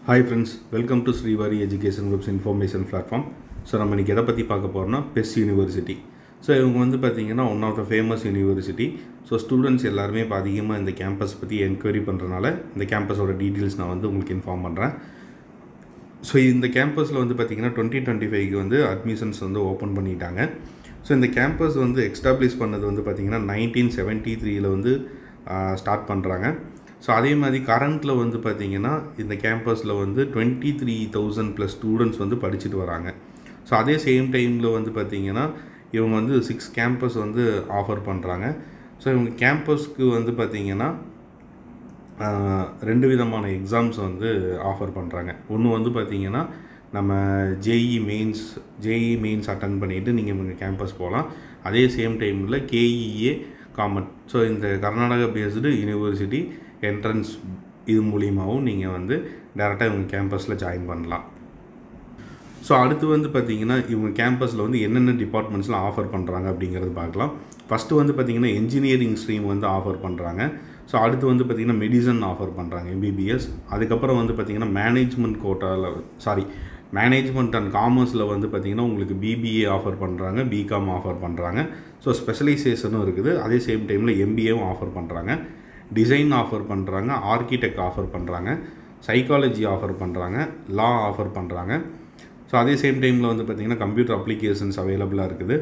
Hi friends, welcome to Srivari Education Group's information platform. So நம்ம இன்னைக்கு எதை பற்றி பார்க்க போகிறோம்னா பெஸ் யூனிவர்சிட்டி. ஸோ இவங்க வந்து பார்த்தீங்கன்னா one of the famous university. So students எல்லாருமே இப்போ அதிகமாக இந்த கேம்பஸ் பற்றி என்கொயரி பண்ணுறதுனால இந்த கேம்பஸோட டீட்டெயில்ஸ் நான் வந்து உங்களுக்கு இன்ஃபார்ம் பண்ணுறேன். ஸோ இந்த கேம்பஸில் வந்து பார்த்திங்கன்னா 2025க்கு வந்து அட்மிஷன்ஸ் வந்து ஓப்பன் பண்ணிட்டாங்க. ஸோ இந்த கேம்பஸ் வந்து எக்ஸ்டாப்ளிஷ் பண்ணது வந்து பார்த்திங்கன்னா 1973 வந்து ஸ்டார்ட் பண்ணுறாங்க. ஸோ அதே மாதிரி கரண்ட்டில் வந்து பார்த்திங்கன்னா இந்த கேம்பஸில் வந்து 23,000+ ஸ்டூடெண்ட்ஸ் வந்து படிச்சுட்டு வராங்க. ஸோ அதே சேம் டைமில் வந்து பார்த்திங்கன்னா இவங்க வந்து 6 கேம்பஸ் வந்து ஆஃபர் பண்ணுறாங்க. ஸோ இவங்க கேம்பஸ்க்கு வந்து பார்த்திங்கன்னா 2 விதமான எக்ஸாம்ஸ் வந்து ஆஃபர் பண்ணுறாங்க. ஒன்று வந்து பார்த்திங்கன்னா நம்ம ஜேஇ மெயின்ஸ் அட்டன் பண்ணிவிட்டு நீங்கள் இவங்க கேம்பஸ் போகலாம். அதே சேம் டைமில் கேஇஏ காமன். ஸோ இந்த கர்நாடகா பேஸ்டு யூனிவர்சிட்டி என்ட்ரன்ஸ் இது மூலியமாகவும் நீங்கள் வந்து டேரெக்டாக இவங்க கேம்பஸில் ஜாயின் பண்ணலாம். ஸோ அடுத்து வந்து பார்த்திங்கன்னா இவங்க கேம்பஸில் வந்து என்னென்ன டிபார்ட்மெண்ட்ஸ்லாம் ஆஃபர் பண்ணுறாங்க அப்படிங்கிறது பார்க்கலாம். ஃபஸ்ட்டு வந்து பார்த்திங்கன்னா என்ஜினியரிங் ஸ்ட்ரீம் வந்து ஆஃபர் பண்ணுறாங்க. ஸோ அடுத்து வந்து பார்த்திங்கன்னா மெடிசன் ஆஃபர் பண்ணுறாங்க, எம்பிபிஎஸ். அதுக்கப்புறம் வந்து பார்த்திங்கன்னா மேனேஜ்மெண்ட் அண்ட் காமர்ஸில் வந்து பார்த்திங்கன்னா உங்களுக்கு பிபிஏ ஆஃபர் பண்ணுறாங்க, பிகாம் ஆஃபர் பண்ணுறாங்க. ஸோ ஸ்பெஷலைசேஷனும் இருக்குது. அதே சேம் டைமில் எம்பிஏவும் ஆஃபர் பண்ணுறாங்க, டிசைன் ஆஃபர் பண்ணுறாங்க, ஆர்கிடெக்ட் ஆஃபர் பண்ணுறாங்க, சைக்காலஜி ஆஃபர் பண்ணுறாங்க, லா ஆஃபர் பண்ணுறாங்க. ஸோ அதே சேம் டைமில் வந்து பார்த்திங்கன்னா கம்ப்யூட்டர் அப்ளிகேஷன்ஸ் அவைலபிளாக இருக்குது,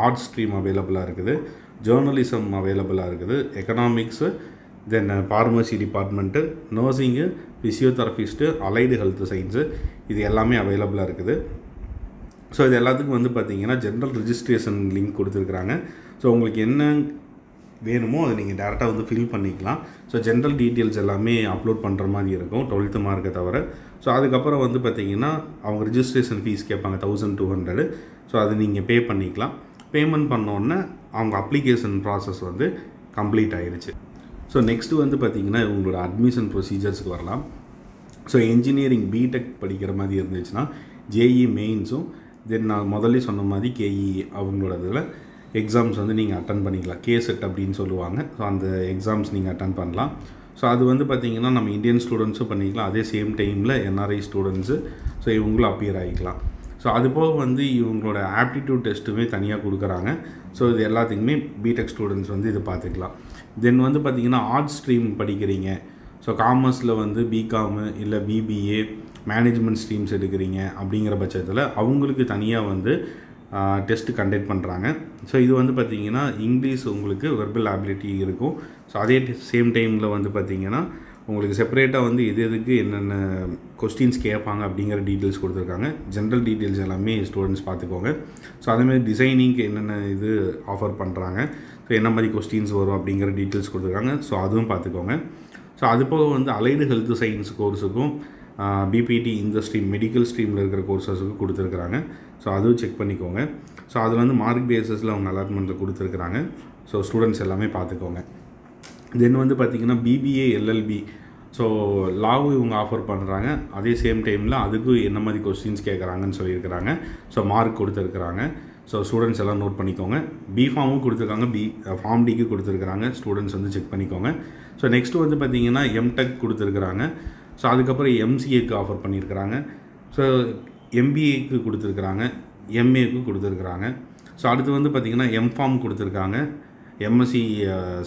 ஆர்ட் ஸ்ட்ரீம் அவைலபிளாக இருக்குது, ஜேர்னலிசம் அவைலபிளாக இருக்குது, economics, then pharmacy department, nursing, physiotherapist, allied health science, இது எல்லாமே அவைலபிளாக இருக்குது. ஸோ இது எல்லாத்துக்கும் வந்து பார்த்திங்கன்னா ஜென்ரல் ரிஜிஸ்ட்ரேஷன் லிங்க் கொடுத்துருக்குறாங்க. ஸோ உங்களுக்கு என்ன வேணுமோ அதை நீங்கள் டேரெக்டாக வந்து ஃபில் பண்ணிக்கலாம். ஸோ ஜென்ரல் டீட்டெயில்ஸ் எல்லாமே அப்லோட் பண்ணுற மாதிரி இருக்கும் 12th மார்க்கை தவிர. ஸோ அதுக்கப்புறம் வந்து பார்த்திங்கன்னா அவங்க ரிஜிஸ்ட்ரேஷன் ஃபீஸ் கேட்பாங்க 1200. ஸோ அது நீங்கள் பே பண்ணிக்கலாம். பேமெண்ட் பண்ணோன்னே அவங்க அப்ளிகேஷன் ப்ராசஸ் வந்து கம்ப்ளீட் ஆகிடுச்சு. ஸோ நெக்ஸ்ட்டு வந்து பார்த்திங்கன்னா இவங்களோட அட்மிஷன் ப்ரொசீஜர்ஸுக்கு வரலாம். ஸோ இன்ஜினியரிங் பிடெக் படிக்கிற மாதிரி இருந்துச்சுன்னா ஜேஇ மெயின்ஸும் தென் நான் முதல்ல சொன்ன மாதிரி கேஇ அவங்களோட இதில் எக்ஸாம்ஸ் வந்து நீங்கள் அட்டன் பண்ணிக்கலாம். கேசெட் அப்படின்னு சொல்லுவாங்க. ஸோ அந்த எக்ஸாம்ஸ் நீங்கள் அட்டன் பண்ணலாம். ஸோ அது வந்து பார்த்திங்கன்னா நம்ம இந்தியன் ஸ்டூடெண்ட்ஸும் பண்ணிக்கலாம், அதே சேம் டைமில் என்ஆர்ஐ ஸ்டூடெண்ட்ஸு ஸோ இவங்களும் அப்பியர் ஆகிக்கலாம். ஸோ அது போக வந்து இவங்களோட ஆப்டிடியூட் டெஸ்ட்டுமே தனியாக கொடுக்குறாங்க. ஸோ இது எல்லாத்துக்குமே பிடெக் ஸ்டூடெண்ட்ஸ் வந்து இது பார்த்துக்கலாம். தென் வந்து பார்த்திங்கன்னா ஆர்ட் ஸ்ட்ரீம் படிக்கிறீங்க, ஸோ காமர்ஸில் வந்து பிகாமு இல்லை பிபிஏ மேனேஜ்மெண்ட் ஸ்ட்ரீம்ஸ் எடுக்கிறீங்க அப்படிங்கிற பட்சத்தில் அவங்களுக்கு தனியாக வந்து டெஸ்ட்டு கண்டக்ட் பண்ணுறாங்க. ஸோ இது வந்து பார்த்திங்கன்னா இங்கிலீஷ் உங்களுக்கு வெர்பல் ஆபிலிட்டி இருக்கும். ஸோ அதே சேம் டைமில் வந்து பார்த்திங்கன்னா உங்களுக்கு செப்பரேட்டாக வந்து எதுக்கு என்னென்ன கொஸ்டின்ஸ் கேட்பாங்க அப்படிங்கிற டீட்டெயில்ஸ் கொடுத்துருக்காங்க. ஜென்ரல் டீட்டெயில்ஸ் எல்லாமே ஸ்டூடெண்ட்ஸ் பார்த்துக்கோங்க. ஸோ அதேமாதிரி டிசைனிங்க்கு என்னென்ன இது ஆஃபர் பண்ணுறாங்க, ஸோ என்ன மாதிரி கொஸ்டின்ஸ் வரும் அப்படிங்கிற டீட்டெயில்ஸ் கொடுத்துருக்காங்க. ஸோ அதுவும் பார்த்துக்கோங்க. ஸோ அது போக வந்து அலைடு ஹெல்த் சயின்ஸ் கோர்ஸுக்கும் பிபிடி இந்த ஸ்ட்ரீம் மெடிக்கல் ஸ்ட்ரீமில் இருக்கிற கோர்சஸுக்கு கொடுத்துருக்குறாங்க. ஸோ அதுவும் செக் பண்ணிக்கோங்க. ஸோ அதில் வந்து மார்க் பேஸஸில் அவங்க அலாட்மெண்ட்டில் கொடுத்துருக்குறாங்க. ஸோ ஸ்டூடெண்ட்ஸ் எல்லாமே பார்த்துக்கோங்க. தென் வந்து பார்த்திங்கன்னா பிபிஏ எல்எல்பி ஸோ லாவும் இவங்க ஆஃபர் பண்ணுறாங்க. அதே சேம் டைமில் அதுக்கு என்ன மாதிரி கொஸ்டின்ஸ் கேட்குறாங்கன்னு சொல்லியிருக்கிறாங்க. ஸோ மார்க் கொடுத்துருக்குறாங்க. ஸோ ஸ்டூடெண்ட்ஸ் எல்லாம் நோட் பண்ணிக்கோங்க. பிஃபார்மும் கொடுத்துருக்காங்க, ஃபார்ம் டிக்கு கொடுத்துருக்குறாங்க. ஸ்டூடெண்ட்ஸ் வந்து செக் பண்ணிக்கோங்க. ஸோ நெக்ஸ்ட்டு வந்து பார்த்திங்கன்னா எம்டெக் கொடுத்துருக்குறாங்க. ஸோ அதுக்கப்புறம் எம்சிஏக்கு ஆஃபர் பண்ணியிருக்கிறாங்க. ஸோ எம்பிஏக்கு கொடுத்துருக்குறாங்க, எம்ஏக்கு கொடுத்துருக்குறாங்க. ஸோ அடுத்து வந்து பார்த்திங்கன்னா எம்ஃபார்ம் கொடுத்துருக்காங்க, எம்எஸ்சி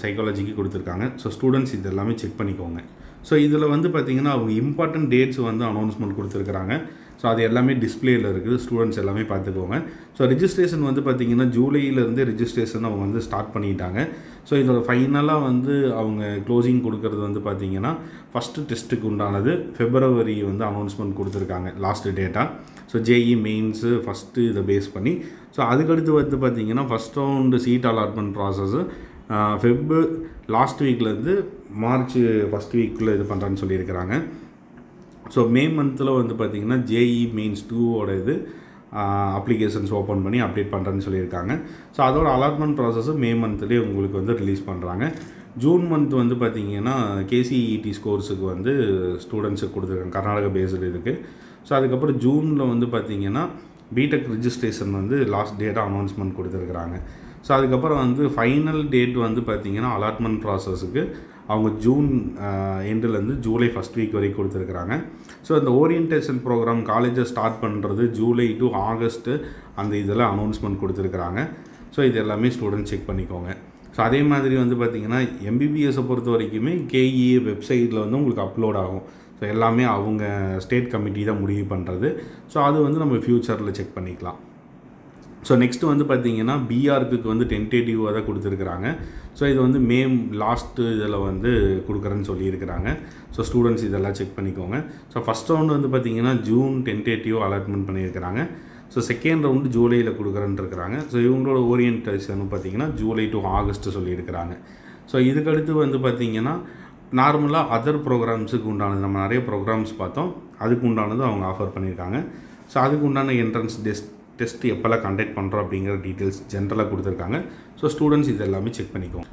சைக்காலஜிக்கு கொடுத்துருக்காங்க. ஸோ ஸ்டூடெண்ட்ஸ் இது எல்லாமே செக் பண்ணிக்கோங்க. ஸோ இதில் வந்து பார்த்திங்கன்னா அவங்க இம்பார்ட்டன்ட் டேட்ஸ் வந்து அனௌன்ஸ்மெண்ட் கொடுத்துருக்குறாங்க. ஸோ அது எல்லாமே டிஸ்பிளேயில் இருக்குது. ஸ்டூடெண்ட்ஸ் எல்லாமே பார்த்துக்கோங்க. ஸோ ரிஜிஸ்ட்ரேஷன் வந்து பார்த்திங்கன்னா ஜூலையிலேருந்து ரிஜிஸ்ட்ரேஷன் அவங்க வந்து ஸ்டார்ட் பண்ணிட்டாங்க. ஸோ இதோட ஃபைனலாக வந்து அவங்க க்ளோசிங் கொடுக்கறது வந்து பார்த்திங்கன்னா ஃபஸ்ட்டு டெஸ்ட்டுக்கு உண்டானது ஃபெப்ரவரி வந்து அனௌன்ஸ்மெண்ட் கொடுத்துருக்காங்க லாஸ்ட்டு டேட்டாக. ஸோ ஜேஇ மெயின்ஸு ஃபஸ்ட்டு இதை பேஸ் பண்ணி. ஸோ அதுக்கடுத்து வந்து பார்த்திங்கன்னா first round seat allotment process last வீக்லேருந்து மார்ச் ஃபஸ்ட் வீக்குள்ளே இது பண்ணுறான்னு சொல்லியிருக்கிறாங்க. ஸோ மே மந்தில் வந்து பார்த்திங்கன்னா ஜேஇ மெயின்ஸ் 2ஓட இது அப்ளிகேஷன்ஸ் ஓப்பன் பண்ணி அப்டேட் பண்ணுறேன்னு சொல்லியிருக்காங்க. ஸோ அதோட அலாட்மெண்ட் ப்ராசஸும் மே மந்த்லேயே உங்களுக்கு வந்து ரிலீஸ் பண்ணுறாங்க. ஜூன் மந்த் வந்து பார்த்திங்கன்னா கேசிஇடி ஸ்கோர்ஸுக்கு வந்து ஸ்டூடெண்ட்ஸுக்கு கொடுத்துருக்காங்க, கர்நாடகா பேஸ்டு இதுக்கு. ஸோ அதுக்கப்புறம் ஜூனில் வந்து பார்த்திங்கன்னா பிடெக் ரிஜிஸ்ட்ரேஷன் வந்து லாஸ்ட் டேட்டாக அனௌன்ஸ்மெண்ட் கொடுத்துருக்குறாங்க. ஸோ அதுக்கப்புறம் வந்து ஃபைனல் டேட் வந்து பார்த்திங்கன்னா அலாட்மெண்ட் ப்ராசஸுக்கு அவங்க ஜூன் எண்டுலேருந்து ஜூலை ஃபஸ்ட் வீக் வரைக்கும் கொடுத்துருக்குறாங்க. ஸோ இந்த ஓரியன்டேஷன் ப்ரோக்ராம் காலேஜை ஸ்டார்ட் பண்ணுறது ஜூலை டு ஆகஸ்ட்டு அந்த இதில் அனௌன்ஸ்மெண்ட் கொடுத்துருக்குறாங்க. ஸோ இது எல்லாமே ஸ்டூடெண்ட் செக் பண்ணிக்கோங்க. ஸோ அதே மாதிரி வந்து பார்த்திங்கன்னா எம்பிபிஎஸை பொறுத்த வரைக்குமே கேஇஏ வெப்சைட்டில் வந்து உங்களுக்கு அப்லோட் ஆகும். ஸோ எல்லாமே அவங்க ஸ்டேட் கமிட்டி தான் முடிவு பண்ணுறது. ஸோ அது வந்து நம்ம ஃப்யூச்சரில் செக் பண்ணிக்கலாம். ஸோ நெக்ஸ்ட்டு வந்து பார்த்திங்கன்னா பிஆர்க்கு வந்து டென்டேட்டிவாக தான் கொடுத்துருக்குறாங்க. ஸோ இது வந்து மே லாஸ்ட்டு இதில் வந்து கொடுக்குறேன்னு சொல்லியிருக்கிறாங்க. ஸோ ஸ்டூடெண்ட்ஸ் இதெல்லாம் செக் பண்ணிக்கோங்க. ஸோ ஃபஸ்ட் ரவுண்டு வந்து பார்த்திங்கன்னா ஜூன் டென்டேட்டிவ் அலாட்மெண்ட் பண்ணியிருக்கிறாங்க. ஸோ செகண்ட் ரவுண்டு ஜூலையில் கொடுக்குறேன்னு இருக்கிறாங்க. ஸோ இவங்களோட ஓரியன்டேஷன் பார்த்திங்கன்னா ஜூலை டு ஆகஸ்ட்டு சொல்லியிருக்கிறாங்க. ஸோ இதுக்கடுத்து வந்து பார்த்திங்கன்னா நார்மலாக அதர் ப்ரோக்ராம்ஸுக்கு உண்டானது நம்ம நிறைய ப்ரோக்ராம்ஸ் பார்த்தோம், அதுக்கு உண்டானது அவங்க ஆஃபர் பண்ணியிருக்காங்க. ஸோ அதுக்கு உண்டான என்ட்ரன்ஸ் டெஸ்ட் எப்போல்லாம் கண்டக்ட் பண்ணுறோம் அப்படிங்கிற டீட்டெயில்ஸ் ஜென்ரலாக கொடுத்துருக்காங்க. ஸோ ஸ்டூடெண்ட்ஸ் இது எல்லாமே செக் பண்ணிக்கோங்க.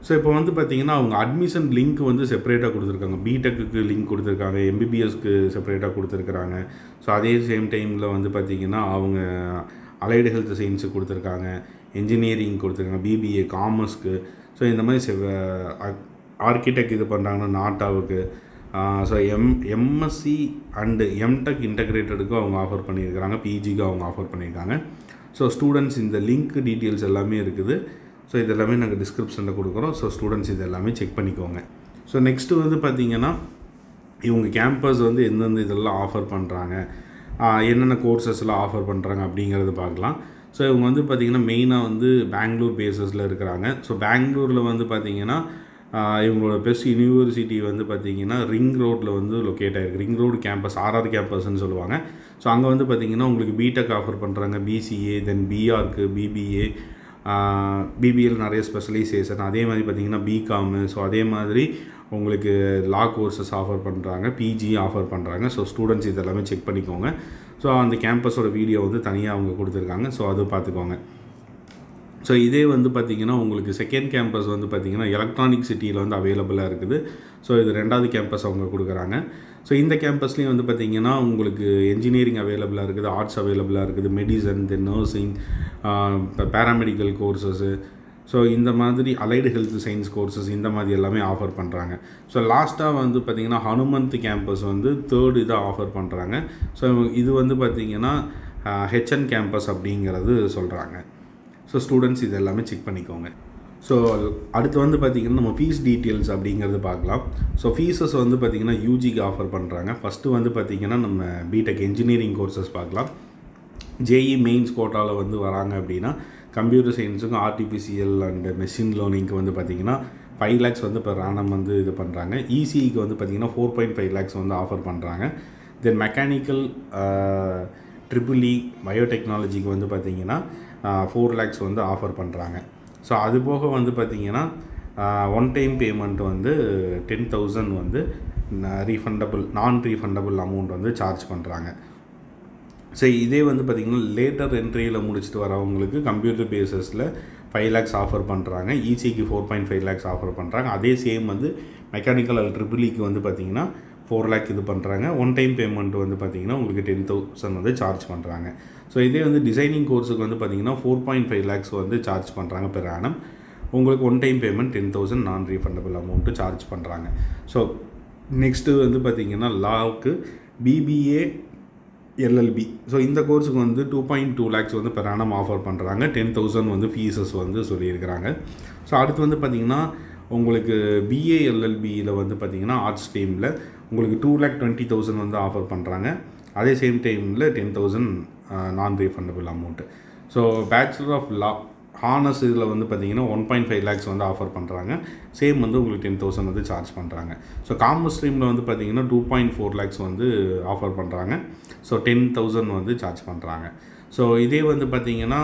ஸோ இப்போ வந்து பார்த்திங்கன்னா அவங்க அட்மிஷன் லிங்க் வந்து செப்பரேட்டாக கொடுத்துருக்காங்க. பிடெக்கு லிங்க் கொடுத்துருக்காங்க, எம்பிபிஎஸ்க்கு செப்பரேட்டாக கொடுத்துருக்குறாங்க. ஸோ அதே சேம் டைமில் வந்து பார்த்திங்கன்னா அவங்க அலைடு ஹெல்த் சயின்ஸுக்கு கொடுத்துருக்காங்க, என்ஜினியரிங் கொடுத்துருக்காங்க, பிபிஏ காமர்ஸ்க்கு. ஸோ இந்த மாதிரி ஆர்கிடெக்ட் இது பண்ணுறாங்கன்னா நாட்டாவுக்கு. ஸோ எம்எஸ்சி அண்டு எம்டெக் இன்டகிரேட்டடுக்கும் அவங்க ஆஃபர் பண்ணியிருக்கிறாங்க, பிஜிக்கு அவங்க ஆஃபர் பண்ணியிருக்காங்க. ஸோ ஸ்டூடெண்ட்ஸ் இந்த லிங்க் டீட்டெயில்ஸ் எல்லாமே இருக்குது. ஸோ இது எல்லாமே நாங்கள் டிஸ்கிரிப்ஷனில் கொடுக்குறோம். ஸோ ஸ்டூடெண்ட்ஸ் இது எல்லாமே செக் பண்ணிக்கோங்க. ஸோ நெக்ஸ்ட்டு வந்து பார்த்திங்கன்னா இவங்க கேம்பஸ் வந்து எந்தெந்த இதெல்லாம் ஆஃபர் பண்ணுறாங்க, என்னென்ன கோர்சஸ்லாம் ஆஃபர் பண்ணுறாங்க அப்படிங்கிறது பார்க்கலாம். ஸோ இவங்க வந்து பார்த்திங்கன்னா மெயினாக வந்து பெங்களூர் பேஸஸில் இருக்கிறாங்க. ஸோ பெங்களூரில் வந்து பார்த்திங்கன்னா இவங்களோட பெஸ்ட் யூனிவர்சிட்டி வந்து பார்த்திங்கன்னா ரிங் ரோட்டில் வந்து லொக்கேட் ஆகிருக்கு. ரிங் ரோடு கேம்பஸ், ஆர்ஆர் கேம்பஸ்ன்னு சொல்லுவாங்க. ஸோ அங்கே வந்து பார்த்திங்கன்னா உங்களுக்கு பிடெக் ஆஃபர் பண்ணுறாங்க, பிசிஏ, தென் பிஆர்க்கு, பிபிஏ, பிபிஏல நிறைய ஸ்பெஷலைசேஷன், அதே மாதிரி பார்த்திங்கன்னா பிகாமு. ஸோ அதே மாதிரி உங்களுக்கு லா கோர்சஸ் ஆஃபர் பண்ணுறாங்க, பிஜி ஆஃபர் பண்ணுறாங்க. ஸோ ஸ்டூடெண்ட்ஸ் இதெல்லாமே செக் பண்ணிக்கோங்க. ஸோ அந்த கேம்பஸோட வீடியோ வந்து தனியாக அவங்க கொடுத்துருக்காங்க. ஸோ அது பார்த்துக்கோங்க. ஸோ இதே வந்து பார்த்திங்கன்னா உங்களுக்கு செகண்ட் கேம்பஸ் வந்து பார்த்திங்கன்னா எலக்ட்ரானிக் சிட்டியில் வந்து அவைலபிளாக இருக்குது. ஸோ இது ரெண்டாவது கேம்பஸ் அவங்க கொடுக்குறாங்க. ஸோ இந்த கேம்பஸ்லேயும் வந்து பார்த்திங்கன்னா உங்களுக்கு என்ஜினியரிங் அவைலபிளாக இருக்குது, ஆர்ட்ஸ் அவைலபிளாக இருக்குது, மெடிசன், தென் நர்சிங், பேராமெடிக்கல் கோர்சஸ்ஸு. ஸோ இந்த மாதிரி அலைடு ஹெல்த் சயின்ஸ் கோர்சஸ் இந்த மாதிரி எல்லாமே ஆஃபர் பண்ணுறாங்க. ஸோ லாஸ்ட்டாக வந்து பார்த்திங்கன்னா ஹனுமந்த் கேம்பஸ் வந்து தேர்ட் இதாக ஆஃபர் பண்ணுறாங்க. ஸோ இது வந்து பார்த்திங்கன்னா ஹெச்என் கேம்பஸ் அப்படிங்கிறது சொல்கிறாங்க. ஸோ ஸ்டூடெண்ட்ஸ் இது எல்லாமே செக் பண்ணிக்கோங்க. ஸோ அடுத்து வந்து பார்த்திங்கன்னா நம்ம ஃபீஸ் டீட்டெயில்ஸ் அப்படிங்கிறது பார்க்கலாம். ஸோ ஃபீஸஸ் வந்து பார்த்திங்கன்னா யூஜிக்கு ஆஃபர் பண்ணுறாங்க. ஃபஸ்ட்டு வந்து பார்த்திங்கன்னா நம்ம பிடெக் என்ஜினியரிங் கோர்சஸ் பார்க்கலாம். ஜேஇ மெயின்ஸ் கோட்டாவில் வந்து வராங்க அப்படின்னா கம்ப்யூட்டர் சயின்ஸுக்கும் ஆர்டிஃபிஷியல் அண்ட் மெஷின் லேர்னிங்க்கு வந்து பார்த்திங்கன்னா 5 lakhs வந்து இப்போ ரேண்டம் வந்து இது பண்ணுறாங்க. இசிஇக்கு வந்து பார்த்திங்கன்னா 4.5 lakhs வந்து ஆஃபர் பண்ணுறாங்க. தென் மெக்கானிக்கல் ட்ரிபிள்இ பயோடெக்னாலஜிக்கு வந்து பார்த்திங்கன்னா 4 lakhs வந்து ஆஃபர் பண்ணுறாங்க. ஸோ அது போக வந்து பார்த்திங்கன்னா ஒன் டைம் பேமெண்ட் வந்து 10,000 வந்து நான் ரீஃபண்டபுள் அமௌண்ட் வந்து சார்ஜ் பண்ணுறாங்க. ஸோ இதே வந்து பார்த்திங்கன்னா லேட்டர் என்ட்ரியில் முடிச்சுட்டு வரவங்களுக்கு கம்ப்யூட்டர் பேஸஸில் 5 lakhs ஆஃபர் பண்ணுறாங்க. இசிக்கு 4.5 lakhs ஆஃபர் பண்ணுறாங்க. அதே சேம் வந்து மெக்கானிக்கல் ட்ரிபிள்இக்கு வந்து பார்த்திங்கன்னா 4 lakh இது பண்ணுறாங்க. ஒன் டைம் பேமெண்ட் வந்து பார்த்திங்கன்னா உங்களுக்கு 10,000 வந்து சார்ஜ் பண்ணுறாங்க. ஸோ இதே வந்து டிசைனிங் கோர்ஸுக்கு வந்து பார்த்திங்கன்னா 4.5 lakhs வந்து சார்ஜ் பண்ணுறாங்க பெர் ஆனம். உங்களுக்கு one time payment 10,000 non refundable amount charge பண்ணுறாங்க. ஸோ நெக்ஸ்ட்டு வந்து பார்த்திங்கன்னா லாவுக்கு பிபிஏ எல்எல்பி. ஸோ இந்த கோர்ஸுக்கு வந்து 2.2 lakhs வந்து பெர் ஆனம் ஆஃபர் பண்ணுறாங்க. 10,000 வந்து ஃபீஸஸ் வந்து சொல்லியிருக்கிறாங்க. ஸோ அடுத்து வந்து பார்த்திங்கன்னா உங்களுக்கு பிஏ எல்எல்பியில் வந்து பார்த்திங்கன்னா ஆர்ட்ஸ் ஸ்ட்ரீமில் உங்களுக்கு 2,20,000 வந்து ஆஃபர் பண்ணுறாங்க. அதே சேம் டைமில் 10,000 non refundable amount. So bachelor of law honours இதில் வந்து பார்த்திங்கன்னா 1.5 lakhs வந்து ஆஃபர் பண்ணுறாங்க. சேம் வந்து உங்களுக்கு 10,000 வந்து சார்ஜ் பண்ணுறாங்க. ஸோ காமர்ஸ் ஸ்ட்ரீமில் வந்து பார்த்திங்கன்னா 2.4 lakhs வந்து ஆஃபர் பண்ணுறாங்க. ஸோ 10,000 வந்து சார்ஜ் பண்ணுறாங்க. ஸோ இதே வந்து பார்த்திங்கன்னா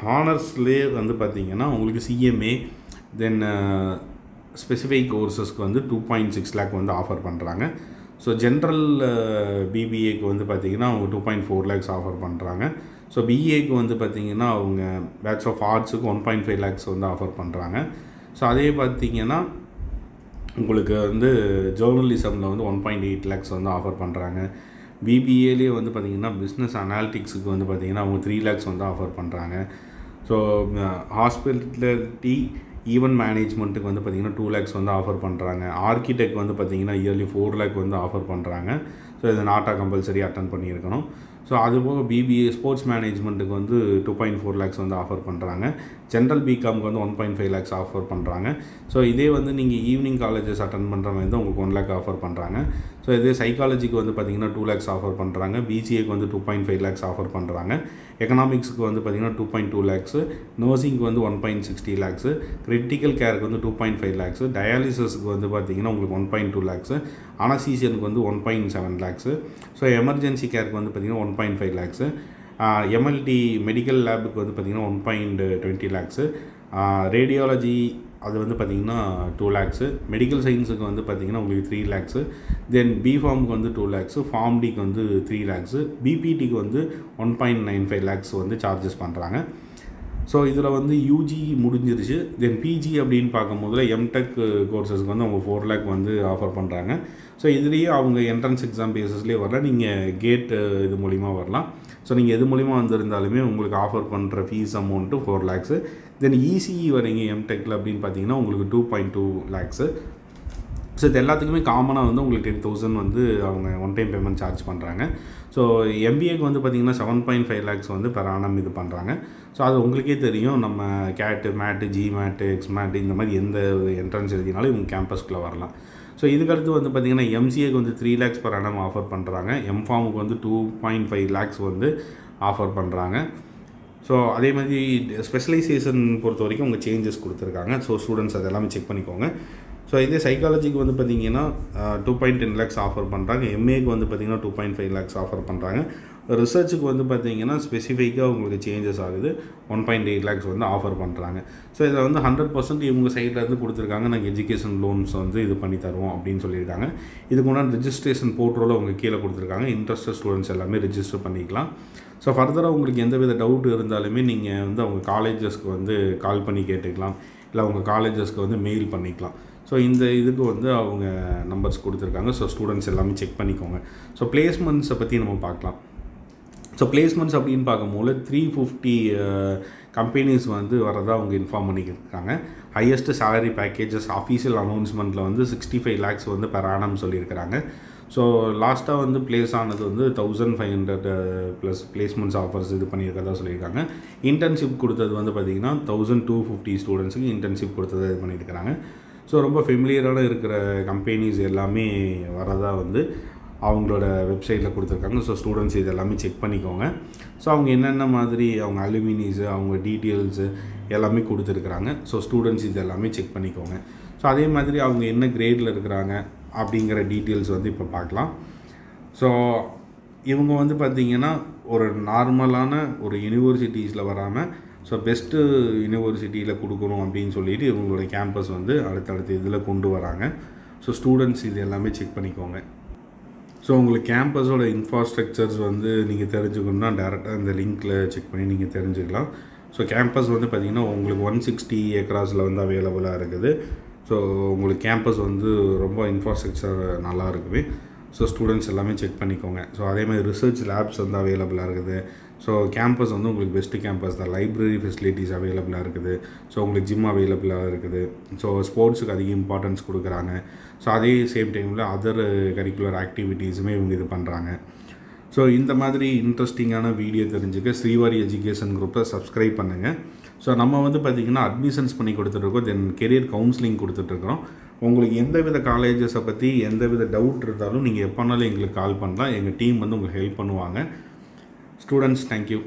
ஹானர்ஸ்லேயே வந்து பார்த்திங்கன்னா உங்களுக்கு சிஎம்ஏ தென் ஸ்பெசிஃபிக் கோர்சஸ்க்கு வந்து 2.6 lakh வந்து ஆஃபர் பண்ணுறாங்க. ஸோ ஜென்ரல் பிபிஏக்கு வந்து பார்த்திங்கன்னா அவங்க 2.4 lakhs ஆஃபர் பண்ணுறாங்க. ஸோ பிஏக்கு வந்து பார்த்திங்கன்னா அவங்க பேச்சுலர் ஆஃப் ஆர்ட்ஸுக்கு 1.5 lakhs வந்து ஆஃபர் பண்ணுறாங்க. ஸோ அதே பார்த்திங்கன்னா உங்களுக்கு வந்து ஜேர்னலிசமில் வந்து 1.8 lakhs வந்து ஆஃபர் பண்ணுறாங்க. பிபிஏலேயே வந்து பார்த்திங்கன்னா பிஸ்னஸ் அனாலிட்டிக்ஸுக்கு வந்து பார்த்திங்கன்னா அவங்க 3 lakhs வந்து ஆஃபர் பண்ணுறாங்க. ஸோ ஹாஸ்பிட்டாலிட்டி ஈவெண்ட் மேனேஜ்மெண்ட்டுக்கு வந்து பார்த்திங்கன்னா 2 lakhs வந்து ஆஃபர் பண்ணுறாங்க. ஆர்கிடெக்ட் வந்து பார்த்திங்கன்னா இயர்லி 4 lakh வந்து ஆஃபர் பண்ணுறாங்க. ஸோ இது நாட்டா கம்பல்சரி அட்டன் பண்ணியிருக்கணும். ஸோ அதுபோக பிபிஏ ஸ்போர்ட்ஸ் மேனேஜ்மெண்ட்டுக்கு வந்து 2.4 lakhs வந்து ஆஃபர் பண்ணுறாங்க. ஜென்ரல் பிகாம்க்கு வந்து 1.5 lakhs ஆஃபர் பண்ணுறாங்க. ஸோ இதே வந்து நீங்கள் ஈவினிங் காலேஜஸ் அட்டன் பண்ணுற மாதிரி தான் உங்களுக்கு 1 lakh ஆஃபர் பண்ணுறாங்க. ஸோ இதே சைக்காலஜிக்கு வந்து பார்த்திங்கன்னா 2 lakhs ஆஃபர் பண்ணுறாங்க. பிசிஏக்கு வந்து 2.5 lakhs ஆஃபர் பண்ணுறாங்க. எக்கனாமிக்ஸுக்கு வந்து பார்த்திங்கன்னா 2.2 lakhs, நர்சிங்க்கு வந்து 1.60 lakhs, கிரிட்டிக்கல் கேருக்கு வந்து 2.5 lakhs, டயாலிசிஸ்க்கு வந்து பார்த்திங்கன்னா உங்களுக்கு 1.2 lakhs, அனஸ்தீசியனுக்கு வந்து 1.7 lakhs, ஸோ எமர்ஜென்சி கேருக்கு வந்து பார்த்திங்கன்னா 1.5 lakhs, எம்எல்டி மெடிக்கல் லேபுக்கு வந்து பார்த்திங்கன்னா 1.20 lakhs, ரேடியாலஜி அது வந்து பார்த்திங்கன்னா 2 lakhs, மெடிக்கல் சயின்ஸுக்கு வந்து பார்த்திங்கன்னா உங்களுக்கு 3 lakhs, தென் பிஃபார்முக்கு வந்து 2 lakhs, ஃபார்ம் டிக்கு வந்து 3 lakhs, பிபிடிக்கு வந்து 1.95 lakhs வந்து சார்ஜஸ் பண்ணுறாங்க. ஸோ இதில் வந்து யூஜி முடிஞ்சிருச்சு. தென் பிஜி அப்படின்னு பார்க்கும்போது எம்டெக் கோர்சஸ்க்கு வந்து அவங்க 4 lakh வந்து ஆஃபர் பண்ணுறாங்க. ஸோ இதுலேயே அவங்க என்ட்ரன்ஸ் எக்ஸாம் பேஸஸ்லேயே வரல, நீங்கள் கேட் இது மூலிமா வரலாம். ஸோ நீங்கள் எது மூலிமா வந்திருந்தாலுமே உங்களுக்கு ஆஃபர் பண்ணுற ஃபீஸ் அமௌண்ட்டு 4 lakhs. தென் இசிஇ வரீங்க எம்டெக்கில் அப்படின்னு பார்த்தீங்கன்னா உங்களுக்கு 2.2 lakhs. ஸோ இது எல்லாத்துக்குமே காமனாக வந்து உங்களுக்கு 10,000 வந்து அவங்க ஒன் டைம் பேமெண்ட் சார்ஜ் பண்ணுறாங்க. ஸோ எம்பிஏக்கு வந்து பார்த்திங்கன்னா 7.5 lakhs வந்து பெர் ஆனம் இது பண்ணுறாங்க. ஸோ அது உங்களுக்கே தெரியும், நம்ம கேட்டு மேட்டு ஜிமேட்டு எக்ஸ்மேட்டு இந்த மாதிரி எந்த என்ட்ரன்ஸ் எழுதினாலும் இவங்க கேம்பஸ்க்குள்ளே வரலாம். ஸோ இதுக்கடுத்து வந்து பார்த்திங்கன்னா எம்சிஏக்கு வந்து 3 lakhs பெர் ஆனம் ஆஃபர் பண்ணுறாங்க. எம்ஃபார்முக்கு வந்து 2.5 lakhs வந்து ஆஃபர் பண்ணுறாங்க. ஸோ அதே மாதிரி ஸ்பெஷலைசேஷன் பொறுத்த வரைக்கும் உங்கள் சேஞ்சஸ் கொடுத்துருக்காங்க. ஸோ ஸ்டூடெண்ட்ஸ் அது எல்லாமே செக் பண்ணிக்கோங்க. ஸோ இதே சைக்காலஜிக்கு வந்து பார்த்திங்கன்னா 2.10 lakhs ஆஃபர் பண்ணுறாங்க. எம்ஏக்கு வந்து பார்த்திங்கன்னா 2.5 lakhs ஆஃபர் பண்ணுறாங்க. ரிசர்ச்சுக்கு வந்து பார்த்திங்கன்னா ஸ்பெசிஃபிக்காக உங்களுக்கு சேஞ்சஸ் ஆகுது, 1.8 lakhs வந்து ஆஃபர் பண்ணுறாங்க. ஸோ இதில் வந்து 100% இவங்க சைட்லேருந்து கொடுத்துருக்காங்க, நாங்கள் எஜுகேஷன் லோன்ஸ் வந்து இது பண்ணி தருவோம் அப்படின்னு சொல்லியிருக்காங்க. இதுக்கு முன்னாடி ரிஜிஸ்ட்ரேஷன் போர்ட்டலில் அவங்க கீழே கொடுத்துருக்காங்க. இன்ட்ரெஸ்டட் ஸ்டூடெண்ட்ஸ் எல்லாமே ரிஜிஸ்டர் பண்ணிக்கலாம். ஸோ ஃபர்தராக உங்களுக்கு எந்த வித டவுட் இருந்தாலுமே நீங்கள் வந்து அவங்க காலேஜஸ்க்கு வந்து கால் பண்ணி கேட்டுக்கலாம், இல்லை அவங்க காலேஜஸ்க்கு வந்து மெயில் பண்ணிக்கலாம். ஸோ இந்த இதுக்கு வந்து அவங்க நம்பர்ஸ் கொடுத்துருக்காங்க. ஸோ ஸ்டூடெண்ட்ஸ் எல்லாமே செக் பண்ணிக்கோங்க. ஸோ பிளேஸ்மெண்ட்ஸை பற்றி நம்ம பார்க்கலாம். ஸோ பிளேஸ்மெண்ட்ஸ் அப்படின்னு பார்க்கும்போது 350 கம்பெனிஸ் வந்து வரதா அவங்க இன்ஃபார்ம் பண்ணியிருக்காங்க. ஹையஸ்ட் சேலரி பேக்கேஜஸ் அஃபீஷியல் அனௌன்ஸ்மெண்ட்டில் வந்து 65 lakhs வந்து பெர் ஆனம் சொல்லியிருக்கிறாங்க. ஸோ லாஸ்ட்டாக வந்து ப்ளேஸ் ஆனது வந்து 1500 ப்ளஸ் பிளேஸ்மெண்ட்ஸ் ஆஃபர்ஸ் இது பண்ணியிருக்கதா சொல்லியிருக்காங்க. இன்டர்ன்ஷிப் கொடுத்தது வந்து பார்த்திங்கன்னா 1250 ஸ்டூடெண்ட்ஸுக்கு இன்டர்ன்ஷிப் கொடுத்ததை இது பண்ணியிருக்கிறாங்க. ஸோ ரொம்ப ஃபெமிலியரான இருக்கிற கம்பெனிஸ் எல்லாமே வரதா வந்து அவங்களோட வெப்சைட்டில் கொடுத்துருக்காங்க. ஸோ ஸ்டூடெண்ட்ஸ் இது எல்லாமே செக் பண்ணிக்கோங்க. ஸோ அவங்க என்னென்ன மாதிரி அவங்க அலுமினிஸு அவங்க டீட்டெயில்ஸு எல்லாமே கொடுத்துருக்குறாங்க. ஸோ ஸ்டூடெண்ட்ஸ் இது எல்லாமே செக் பண்ணிக்கோங்க. ஸோ அதே மாதிரி அவங்க என்ன கிரேடில் இருக்கிறாங்க அப்படிங்கிற டீட்டெயில்ஸ் வந்து இப்போ பார்க்கலாம். ஸோ இவங்க வந்து பார்த்திங்கன்னா ஒரு நார்மலான ஒரு யூனிவர்சிட்டிஸில் வராமல் ஸோ பெஸ்ட்டு யூனிவர்சிட்டியில் கொடுக்கணும் அப்படின்னு சொல்லிட்டு இவங்களோட கேம்பஸ் வந்து அடுத்தடுத்த இதில் கொண்டு வராங்க. ஸோ ஸ்டூடெண்ட்ஸ் இது எல்லாமே செக் பண்ணிக்கோங்க. ஸோ உங்களுக்கு கேம்பஸோட இன்ஃப்ராஸ்ட்ரக்சர்ஸ் வந்து நீங்கள் தெரிஞ்சுக்கணுன்னா டேரெக்டாக இந்த லிங்க்கில் செக் பண்ணி நீங்கள் தெரிஞ்சுக்கலாம். ஸோ கேம்பஸ் வந்து பார்த்திங்கன்னா உங்களுக்கு 160 acres வந்து அவைலபிளாக இருக்குது. ஸோ உங்களுக்கு கேம்பஸ் வந்து ரொம்ப இன்ஃப்ராஸ்ட்ரக்சர் நல்லா இருக்குது. ஸோ ஸ்டூடெண்ட்ஸ் எல்லாமே செக் பண்ணிக்கோங்க. ஸோ அதே மாதிரி ரிசர்ச் லேப்ஸ் வந்து அவைலபிளாக இருக்குது. ஸோ கேம்பஸ் வந்து உங்களுக்கு பெஸ்ட்டு கேம்பஸ் தான். லைப்ரரி ஃபெசிலிட்டிஸ் அவைலபிளாக இருக்குது. ஸோ உங்களுக்கு ஜிம் அவைலபிளாக இருக்குது. ஸோ ஸ்போர்ட்ஸுக்கு அதிக இம்பார்ட்டன்ஸ் கொடுக்குறாங்க. ஸோ அதே சேம் டைமில் அதர் கரிக்குலர் ஆக்டிவிட்டீஸுமே இவங்க இது பண்ணுறாங்க. ஸோ இந்த மாதிரி இன்ட்ரெஸ்டிங்கான வீடியோ தெரிஞ்சுக்க ஸ்ரீவாரி எஜுகேஷன் குரூப்பை சப்ஸ்கிரைப் பண்ணுங்கள். ஸோ நம்ம வந்து பார்த்திங்கன்னா அட்மிஷன்ஸ் பண்ணி கொடுத்துட்ருக்கோம். தென் கெரியர் கவுன்சிலிங் கொடுத்துட்ருக்குறோம். உங்களுக்கு எந்தவித காலேஜஸை பற்றி எந்தவித டவுட் இருந்தாலும் நீங்கள் எப்போனாலும் எங்களுக்கு கால் பண்ணலாம். எங்கள் டீம் வந்து உங்களுக்கு ஹெல்ப் பண்ணுவாங்க. Students, thank you.